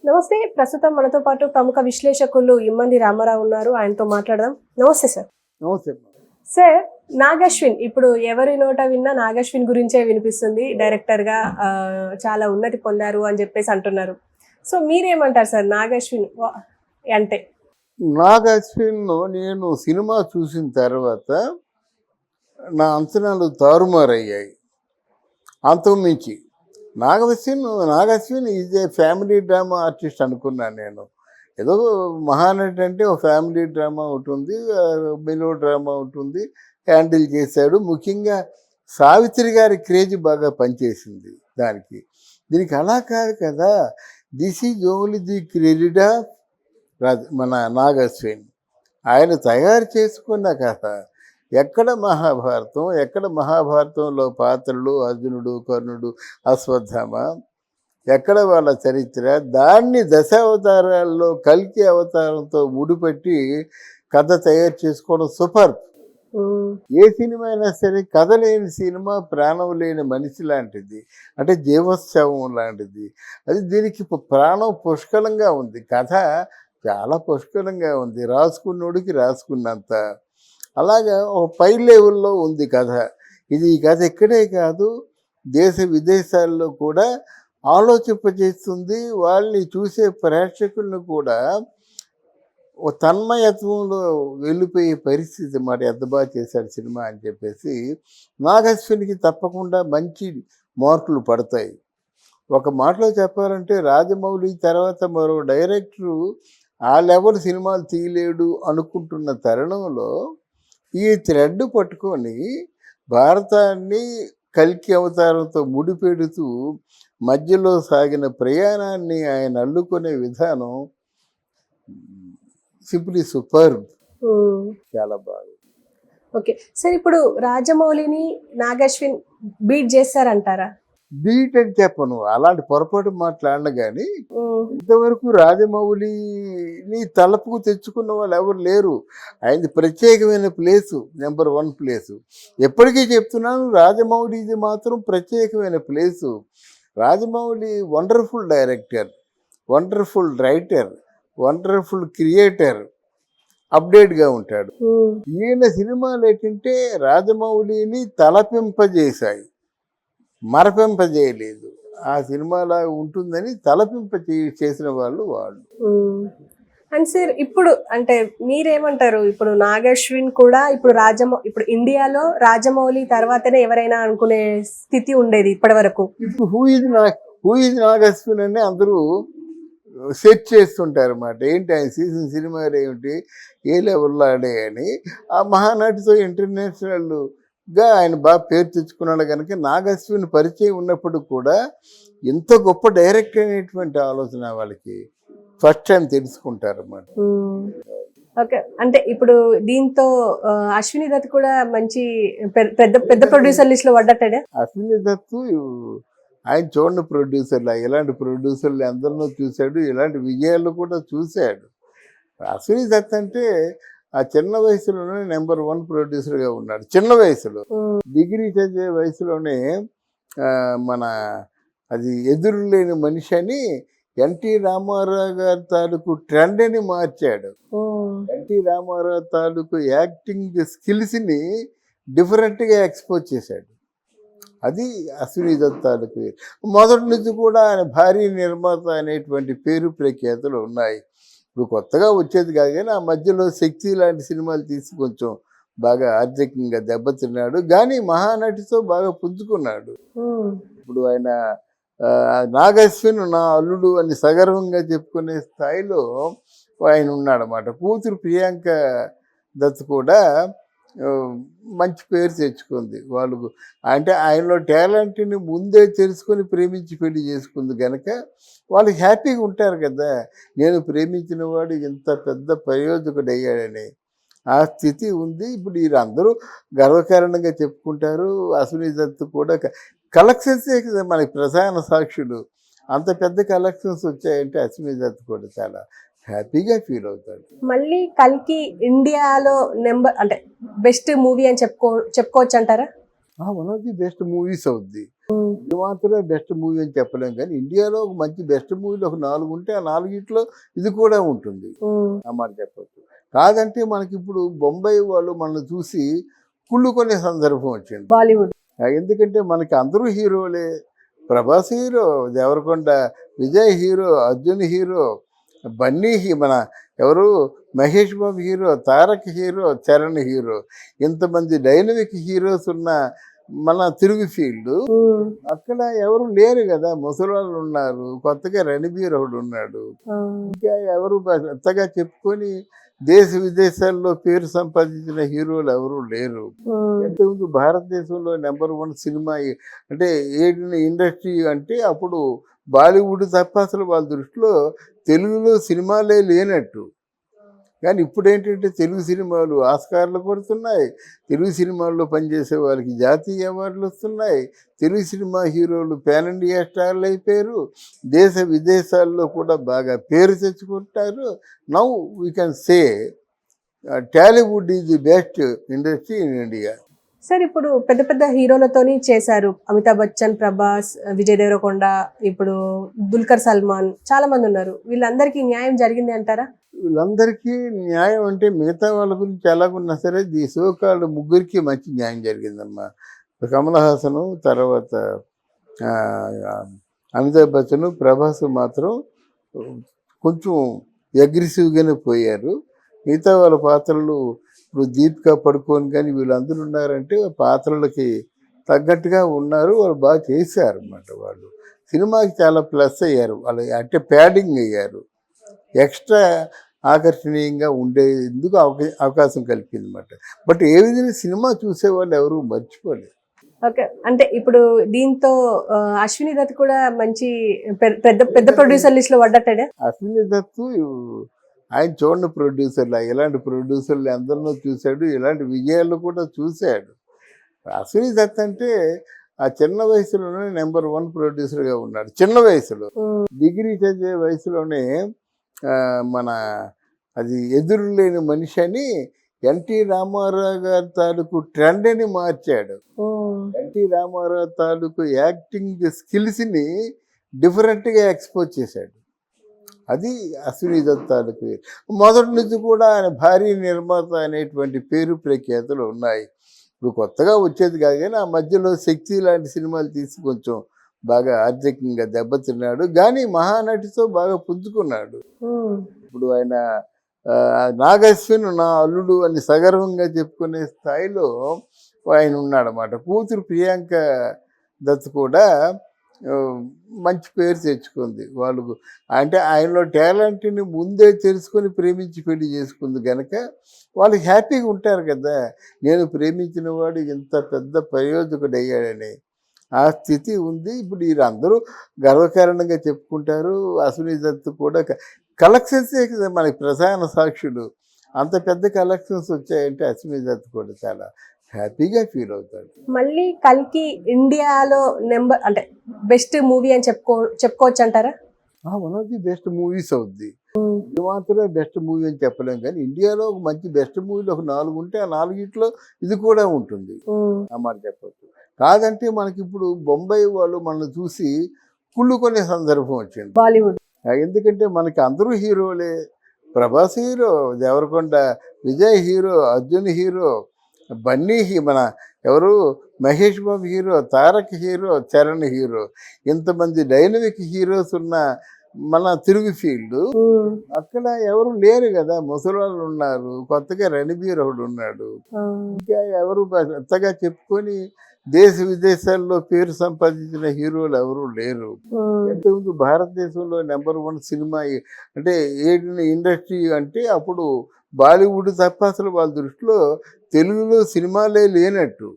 నమస్తే. ప్రస్తుతం మనతో పాటు ప్రముఖ విశ్లేషకులు ఇమ్మంది రామారావు ఉన్నారు. ఆయనతో మాట్లాడదాం. నమస్తే సార్. నమస్తే. సార్, నాగశ్విన్ ఇప్పుడు ఎవరి నోట విన్నా నాగశ్విన్ గురించే వినిపిస్తుంది. డైరెక్టర్ గా చాలా ఉన్నతి పొందారు అని చెప్పేసి అంటున్నారు. సో మీరేమంటారు సార్ నాగశ్విన్ అంటే? నాగశ్విన్ నేను సినిమా చూసిన తర్వాత నా అంచనాలు తారుమారయ్యాయి. అంతకుమించి Nag Ashwin is a family drama artist అనుకున్నాను నేను. ఏదో మహానటి అంటే ఒక ఫ్యామిలీ డ్రామా ఉంటుంది, మెలో డ్రామా ఉంటుంది, హ్యాండిల్ చేశాడు. ముఖ్యంగా సావిత్రి గారి క్రేజ్ బాగా పనిచేసింది దానికి. దీనికి అలా కాదు కదా. This is only the credit of మన నాగశ్విన్. ఆయన తయారు చేసుకున్న కథ. ఎక్కడ మహాభారతంలో పాత్రలు అర్జునుడు, కర్ణుడు, అశ్వత్థామ, ఎక్కడ వాళ్ళ చరిత్ర, దాన్ని దశావతారాల్లో కల్కి అవతారంతో ముడిపెట్టి కథ తయారు చేసుకోవడం సూపర్. ఏ సినిమా అయినా సరే కథ లేని సినిమా ప్రాణం లేని మనిషి లాంటిది, అంటే జీవోత్సవం లాంటిది. అది దీనికి ప్రాణం పుష్కలంగా ఉంది, కథ చాలా పుష్కలంగా ఉంది, రాసుకున్నోడికి రాసుకున్నంత. అలాగా ఒక పై లెవెల్లో ఉంది కథ. ఈ కథ ఇక్కడే కాదు, దేశ విదేశాల్లో కూడా ఆలోచింపజేస్తుంది. వాళ్ళని చూసే ప్రేక్షకులను కూడా ఓ తన్మయత్వంలో వెళ్ళిపోయే పరిస్థితి. మరి ఎంత బాగా చేశాడు సినిమా అని చెప్పేసి నాగశ్వినికి తప్పకుండా మంచి మార్కులు పడతాయి. ఒక మాటలో చెప్పాలంటే రాజమౌళి తర్వాత మరో డైరెక్టరు ఆ లెవెల్ సినిమాలు తీయలేడు అనుకుంటున్న తరుణంలో ఈ థ్రెడ్ పట్టుకొని భారతాన్ని కల్కి అవతారంతో ముడిపెడుతూ మధ్యలో సాగిన ప్రయాణాన్ని ఆయన అల్లుకునే విధానం సింప్లీ సూపర్. చాలా బాగా. ఓకే సార్, ఇప్పుడు రాజమౌళిని నాగశ్విన్ బీట్ చేస్తారంటారా? బీట్ అని చెప్పను, అలాంటి పొరపాటు మాట్లాడిన కానీ ఇంతవరకు రాజమౌళిని తలపుకు తెచ్చుకున్న వాళ్ళు ఎవరు లేరు. ఆయనది ప్రత్యేకమైన ప్లేసు, నెంబర్ 1 ప్లేసు. ఎప్పటికీ చెప్తున్నాను, రాజమౌళిది మాత్రం ప్రత్యేకమైన place. Rajamouli wonderful director, wonderful writer, wonderful creator, అప్డేట్గా ఉంటాడు. ఈయన సినిమాలు ఏంటంటే రాజమౌళిని తలపింపజేశాయి, మరపింపజేయలేదు. ఆ సినిమాలా ఉంటుందని చేసిన వాళ్ళు. అండ్ సార్, ఇప్పుడు అంటే మీరేమంటారు? ఇప్పుడు నాగశ్విన్ కూడా ఇప్పుడు ఇండియాలో రాజమౌళి తర్వాతనే ఎవరైనా అనుకునే స్థితి ఉండేది ఇప్పటి వరకు. ఇప్పుడు హూ ఇస్ నాగశ్విన్ అని అందరూ సెర్చ్ చేస్తుంటారు అన్నమాట. ఏంటి ఆయన సీజన్ సినిమాలు ఏమిటి, ఏ లెవెల్లో ఆడాయని. ఆ మహానటితో ఇంటర్నేషనల్గా ఆయన బాగా పేరు తెచ్చుకున్నాడు కనుక నాగశ్విన్ పరిచయం ఉన్నప్పుడు కూడా ఎంత గొప్ప డైరెక్టర్ అనేటువంటి ఆలోచన వాళ్ళకి ఫస్ట్ టైం తెలుసుకుంటారు అన్నమాట. ఓకే, అంటే ఇప్పుడు దీంతో అశ్విని దత్ కూడా మంచి పెద్ద పెద్ద ప్రొడ్యూసర్ లిస్ట్ లో పడ్డట్టే. అశ్విని దత్ ఆయన చూడండి ప్రొడ్యూసర్లు, ఇలాంటి ప్రొడ్యూసర్లు అందరినో చూశాడు, ఇలాంటి విజయాలు కూడా చూశాడు. అశ్విని దత్ అంటే ఆ చిన్న వయసులోనే నెంబర్ 1 ప్రొడ్యూసర్గా ఉన్నాడు. చిన్న వయసులో, డిగ్రీ చదివే వయసులోనే అది ఎదురులేని మనిషి అని ఎన్టీ రామారావు గారి తాలూకు ట్రెండ్ని మార్చాడు. ఎన్టీ రామారావు తాలూకు యాక్టింగ్ స్కిల్స్ని డిఫరెంట్గా ఎక్స్పోజ్ చేశాడు. అది అశ్విని దత్ తాలూకు. మొదటి నుంచి కూడా ఆయన భారీ నిర్మాత అనేటువంటి పేరు ప్రఖ్యాతులు ఉన్నాయి. ఇప్పుడు కొత్తగా వచ్చేది కాదు కానీ ఆ మధ్యలో శక్తి లాంటి సినిమాలు తీసి కొంచెం బాగా ఆర్థికంగా దెబ్బతిన్నాడు. కానీ మహానటితో బాగా పుంజుకున్నాడు. ఇప్పుడు ఆయన నాగశ్విన్ నా అల్లుడు అని సగర్వంగా చెప్పుకునే స్థాయిలో ఆయన ఉన్నాడన్నమాట. కూతురు ప్రియాంక దత్ కూడా మంచి పేరు తెచ్చుకుంది. వాళ్ళు అంటే ఆయనలో టాలెంట్ని ముందే తెలుసుకొని ప్రేమించి పెళ్లి చేసుకుంది కనుక వాళ్ళు హ్యాపీగా ఉంటారు కదా. నేను ప్రేమించిన వాడు ఇంత పెద్ద ప్రయోజకుడు అయ్యాడని ఆ స్థితి ఉంది. ఇప్పుడు వీళ్ళందరూ గర్వకారణంగా చెప్పుకుంటారు. అశ్విని దత్ కూడా కలెక్షన్సే కదా మనకి ప్రధాన సాక్షులు. అంత పెద్ద కలెక్షన్స్ వచ్చాయంటే అశ్విని దత్ కూడా చాలా హ్యాపీగా ఫీల్ అవుతాడు. మళ్ళీ కల్కి ఇండియాలో బెస్ట్ మూవీ అని చెప్పుకోవచ్చు అంటారా? One of the best movies అవుద్ది. ఇది మాత్రమే బెస్ట్ మూవీ అని చెప్పలేం, కానీ ఇండియాలో ఒక మంచి బెస్ట్ మూవీలు ఒక 4 ఉంటే ఆ 4గిట్లో ఇది కూడా ఉంటుంది. ఆ మాట చెప్పచ్చు. కాదంటే మనకి ఇప్పుడు బొంబాయి వాళ్ళు మనల్ని చూసి కుళ్ళుకునే సందర్భం వచ్చింది. బాలీవుడ్ ఎందుకంటే మనకి అందరూ హీరోలే. Prabhas hero, Devarakonda Vijay hero, Arjun hero, Bunny మన ఎవరు Mahesh Babu hero, Tarak hero, Charan hero, ఇంతమంది డైనమిక్ హీరోస్ ఉన్న మన తెలుగు ఫీల్డ్ అక్కడ ఎవరు లేరు కదా. ముసలాళ్ళు ఉన్నారు, కొత్తగా రణబీర్ ఒకడు ఉన్నాడు, ఇంకా ఎవరు కొత్తగా చెప్పుకొని దేశ విదేశాల్లో పేరు సంపాదించిన హీరోలు ఎవరు లేరు. ఎంతకుముందు భారతదేశంలో నెంబర్ 1 సినిమా అంటే ఏడిన ఇండస్ట్రీ అంటే అప్పుడు బాలీవుడ్ తప్ప అసలు వాళ్ళ దృష్టిలో తెలుగులో సినిమాలే లేనట్టు. కానీ ఇప్పుడు ఏంటంటే తెలుగు సినిమాలు ఆస్కార్లు కొడుతున్నాయి, తెలుగు సినిమాల్లో పనిచేసే వాళ్ళకి జాతీయ అవార్డులు వస్తున్నాయి, తెలుగు సినిమా హీరోలు పాన్ ఇండియా స్టార్లు అయిపోయారు, దేశ విదేశాల్లో కూడా బాగా పేరు తెచ్చుకుంటారు. Now we can say Tollywood is the best industry in India. Sir ఇప్పుడు పెద్ద పెద్ద హీరోలతోని చేశారు, అమితాబ్ బచ్చన్, ప్రభాస్, విజయ్ దేవరకొండ, ఇప్పుడు దుల్కర్ సల్మాన్, చాలా మంది ఉన్నారు. వీళ్ళందరికీ న్యాయం జరిగింది అంటారా? వీళ్ళందరికీ న్యాయం అంటే మిగతా వాళ్ళ గురించి ఎలాగున్నా సరే ఈ సోకాళ్ళు ముగ్గురికి మంచి న్యాయం జరిగిందమ్మా. కమల్ హాసను, తర్వాత అమితాబ్ బచ్చన్, ప్రభాస్ మాత్రం కొంచెం అగ్రెసివ్గానే పోయారు. మిగతా వాళ్ళ పాత్రలు ఇప్పుడు దీపికా పడుకోని కానీ వీళ్ళందరూ ఉన్నారంటే పాత్రలకి తగ్గట్టుగా ఉన్నారు, వాళ్ళు బాగా చేశారు అన్నమాట. వాళ్ళు సినిమాకి చాలా ప్లస్ అయ్యారు, వాళ్ళు అంటే ప్యాడింగ్ అయ్యారు, ఎక్స్ట్రా ఆకర్షణీయంగా ఉండేందుకు అవకాశం కలిపింది అన్నమాట. బట్ ఏ విధంగా సినిమా చూసేవాళ్ళు ఎవరు మర్చిపోలేదు. ఓకే, అంటే ఇప్పుడు దీంతో అశ్విని దత్ కూడా మంచి పెద్ద పెద్ద ప్రొడ్యూసర్ లిస్ట్ లో పడ్డట్టే. అశ్విని దత్తు ఆయన చూడండి ప్రొడ్యూసర్లు, ఇలాంటి ప్రొడ్యూసర్లు అందరినో చూశాడు, ఇలాంటి విజయాలు కూడా చూశాడు. అశ్విని దత్ అంటే ఆ చిన్న వయసులోనే నెంబర్ 1 ప్రొడ్యూసర్గా ఉన్నాడు. చిన్న వయసులో డిగ్రీ చదివే వయసులోనే మన అది ఎదురు లేని మనిషి అని ఎన్టీ రామారావు గారి తాలూకు ట్రెండ్ అని మార్చాడు. ఎన్టీ రామారావు తాలూకు యాక్టింగ్ స్కిల్స్ని డిఫరెంట్గా ఎక్స్పోజ్ చేశాడు. అది అశ్విని దత్ తాలూకు. మొదటి నుంచి కూడా ఆయన భారీ నిర్మాత అనేటువంటి పేరు ప్రఖ్యాతులు ఉన్నాయి. ఇప్పుడు కొత్తగా వచ్చేది కాదు, కానీ ఆ మధ్యలో శక్తి లాంటి సినిమాలు తీసి కొంచెం బాగా ఆర్థికంగా దెబ్బతిన్నాడు, కానీ మహానటితో బాగా పుంజుకున్నాడు. ఇప్పుడు ఆయన నాగశ్విన్ నా అల్లుడు అని సగర్వంగా చెప్పుకునే స్థాయిలో ఆయన ఉన్నాడన్నమాట. కూతురు ప్రియాంక దత్ కూడా మంచి పేరు తెచ్చుకుంది. వాళ్ళు అంటే ఆయనలో టాలెంట్ని ముందే తెలుసుకొని ప్రేమించి పెళ్లి చేసుకుంది కనుక వాళ్ళు హ్యాపీగా ఉంటారు కదా. నేను ప్రేమించిన వాడు ఇంత పెద్ద ప్రయోజకుడు అయ్యాడని ఆ స్థితి ఉంది. ఇప్పుడు వీరందరూ గర్వకారణంగా చెప్పుకుంటారు. అశ్విని దత్ కూడా కలెక్షన్సే కదా మనకి ప్రధాన సాక్షులు. అంత పెద్ద కలెక్షన్స్ వచ్చాయంటే అశ్విని దత్ కూడా చాలా హ్యాపీగా ఫీల్ అవుతాడు. మళ్ళీ కల్కి ఇండియాలో అంటే బెస్ట్ మూవీ అని చెప్పుకోవచ్చు అంటారా? One of the best movies అవుద్ది. ఇది మాత్రమే బెస్ట్ మూవీ అని చెప్పలేం, కానీ ఇండియాలో ఒక మంచి బెస్ట్ మూవీలు ఒక 4 ఉంటే ఆ 4గిట్లో ఇది కూడా ఉంటుంది. ఆ మాట చెప్పచ్చు. కాదంటే మనకి ఇప్పుడు బొంబాయి వాళ్ళు మనల్ని చూసి కుళ్ళుకునే సందర్భం వచ్చింది. బాలీవుడ్ ఎందుకంటే మనకి అందరూ హీరోలే. Prabhas hero, Devarakonda Vijay hero, Arjun hero, Bunny మన ఎవరు Mahesh Babu hero, Tarak hero, Charan hero, ఇంతమంది డైనమిక్ హీరోస్ ఉన్న మన తెలుగు ఫీల్డ్ అక్కడ ఎవరు లేరు కదా. ముసలాళ్ళు ఉన్నారు, కొత్తగా రణబీర్ ఒకడు ఉన్నాడు, ఇంకా ఎవరు కొత్తగా చెప్పుకొని దేశ విదేశాల్లో పేరు సంపాదించిన హీరోలు ఎవరు లేరు. ఎంతకుముందు భారతదేశంలో నెంబర్ 1 సినిమా అంటే ఏడిన ఇండస్ట్రీ అంటే అప్పుడు బాలీవుడ్ తప్ప అసలు వాళ్ళ దృష్టిలో తెలుగులో సినిమాలే లేనట్టు.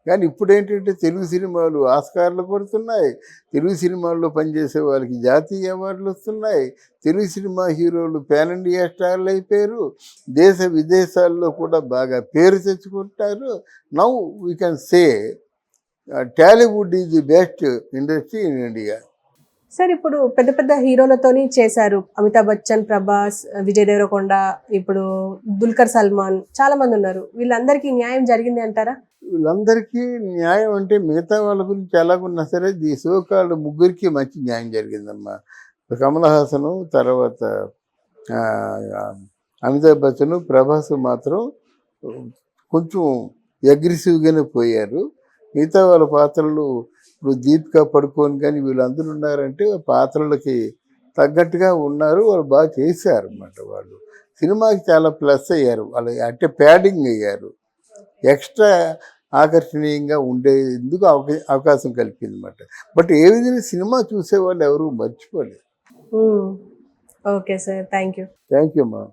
కానీ ఇప్పుడు ఏంటంటే తెలుగు సినిమాలు ఆస్కార్లు కొడుతున్నాయి, తెలుగు సినిమాల్లో పనిచేసే వాళ్ళకి జాతీయ అవార్డులు వస్తున్నాయి, తెలుగు సినిమా హీరోలు పాన్ ఇండియా స్టార్లు అయిపోయారు, దేశ విదేశాల్లో కూడా బాగా పేరు తెచ్చుకుంటారు. Now we can say Tollywood is the best industry in India. Sir ఇప్పుడు పెద్ద పెద్ద హీరోలతోని చేశారు. అమితాబ్ బచ్చన్, ప్రభాస్, విజయ్ దేవరకొండ, ఇప్పుడు దుల్కర్ సల్మాన్, చాలా మంది ఉన్నారు. వీళ్ళందరికీ న్యాయం జరిగింది అంటారా? వీళ్ళందరికీ న్యాయం అంటే మిగతా వాళ్ళ గురించి ఎలాగున్నా సరే ఈ సోకాళ్ళు ముగ్గురికి మంచి న్యాయం జరిగిందమ్మా. కమల్ హాసను, తర్వాత ఆ, అమితాబ్ బచ్చన్, ప్రభాస్ మాత్రం కొంచెం అగ్రెసివ్గానే పోయారు. మిగతా వాళ్ళ పాత్రలు ఇప్పుడు దీపికా పడుకోని కానీ వీళ్ళందరూ ఉన్నారంటే పాత్రలకి తగ్గట్టుగా ఉన్నారు. వాళ్ళు బాగా చేశారు అన్నమాట. వాళ్ళు సినిమాకి చాలా ప్లస్ అయ్యారు. వాళ్ళు అంటే ప్యాడింగ్ అయ్యారు. ఎక్స్ట్రా ఆకర్షణీయంగా ఉండేందుకు అవకాశం కల్పింది అన్నమాట. బట్ ఏ విధంగా సినిమా చూసేవాళ్ళు ఎవరు మర్చిపోలేదు. Okay sir, thank you. Thank you అమ్మా.